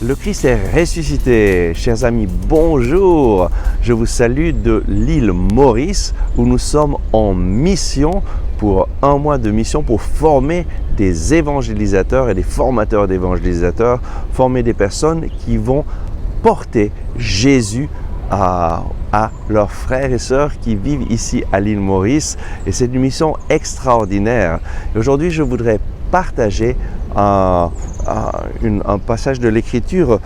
Le Christ est ressuscité. Chers amis, bonjour. Je vous salue de l'île Maurice où nous sommes en mission pour un mois de mission pour former des évangélisateurs et des formateurs d'évangélisateurs, former des personnes qui vont porter Jésus à leurs frères et sœurs qui vivent ici à l'île Maurice. Et c'est une mission extraordinaire. Et aujourd'hui, je voudrais partager un passage de l'Écriture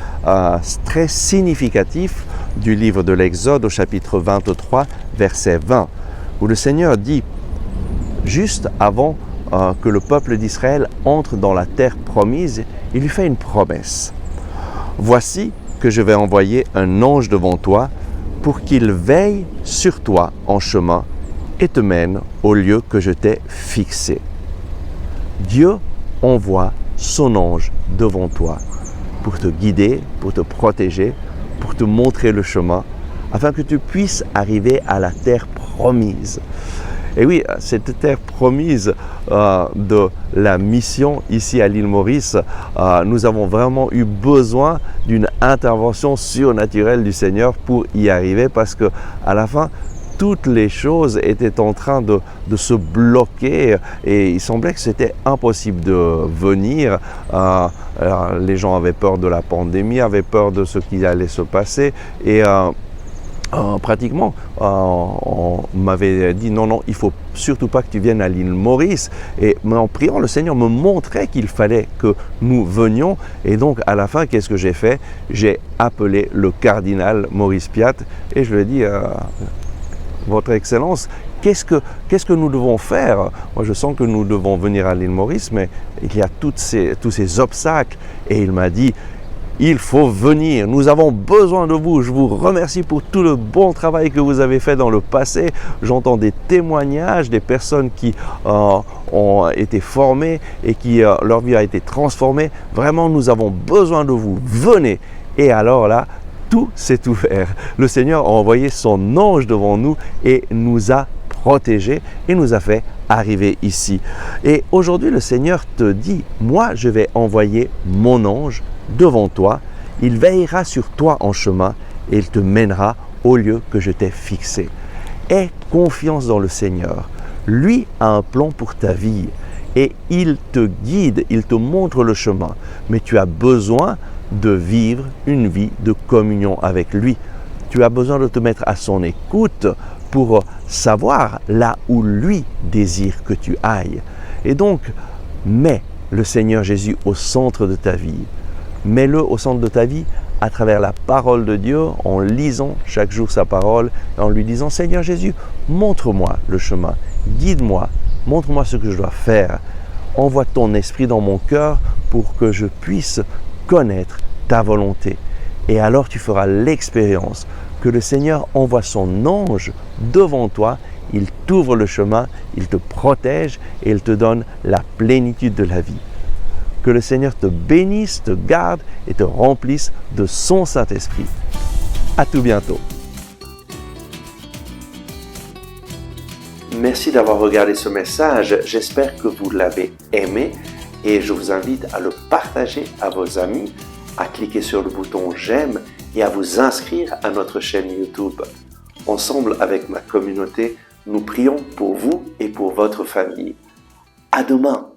très significatif du livre de l'Exode au chapitre 23, verset 20, où le Seigneur dit, juste avant que le peuple d'Israël entre dans la terre promise, il lui fait une promesse. « Voici que je vais envoyer un ange devant toi pour qu'il veille sur toi en chemin et te mène au lieu que je t'ai fixé. » Dieu envoie son ange devant toi pour te guider, pour te protéger, pour te montrer le chemin, afin que tu puisses arriver à la terre promise. Et oui, cette terre promise de la mission ici à l'île Maurice, nous avons vraiment eu besoin d'une intervention surnaturelle du Seigneur pour y arriver, parce que à la fin, toutes les choses étaient en train de se bloquer et il semblait que c'était impossible de venir. Les gens avaient peur de la pandémie, avaient peur de ce qui allait se passer et pratiquement, on m'avait dit non, il ne faut surtout pas que tu viennes à l'île Maurice. Et en priant, le Seigneur me montrait qu'il fallait que nous venions. Et donc, à la fin, qu'est-ce que j'ai fait? J'ai appelé le cardinal Maurice Piat et je lui ai dit Votre Excellence, qu'est-ce que nous devons faire? Moi, je sens que nous devons venir à l'île Maurice, mais il y a tous ces obstacles. Et il m'a dit, il faut venir, nous avons besoin de vous. Je vous remercie pour tout le bon travail que vous avez fait dans le passé. J'entends des témoignages des personnes qui ont été formées et qui leur vie a été transformée. Vraiment, nous avons besoin de vous. Venez. Et alors là, tout s'est ouvert. Le Seigneur a envoyé son ange devant nous et nous a protégés et nous a fait arriver ici. Et aujourd'hui, le Seigneur te dit, moi, je vais envoyer mon ange devant toi. Il veillera sur toi en chemin et il te mènera au lieu que je t'ai fixé. Aie confiance dans le Seigneur. Lui a un plan pour ta vie et il te guide, il te montre le chemin. Mais tu as besoin de vivre une vie de communion avec lui. Tu as besoin de te mettre à son écoute pour savoir là où lui désire que tu ailles. Et donc, mets le Seigneur Jésus au centre de ta vie. Mets-le au centre de ta vie à travers la parole de Dieu, en lisant chaque jour sa parole, et en lui disant, Seigneur Jésus, montre-moi le chemin, guide-moi, montre-moi ce que je dois faire. Envoie ton esprit dans mon cœur pour que je puisse connaître ta volonté. Et alors tu feras l'expérience que le Seigneur envoie son ange devant toi, il t'ouvre le chemin, il te protège et il te donne la plénitude de la vie. Que le Seigneur te bénisse, te garde et te remplisse de son Saint-Esprit. À tout bientôt. Merci d'avoir regardé ce message. J'espère que vous l'avez aimé et je vous invite à le partager à vos amis, à cliquer sur le bouton j'aime et à vous inscrire à notre chaîne YouTube. Ensemble avec ma communauté, nous prions pour vous et pour votre famille. À demain!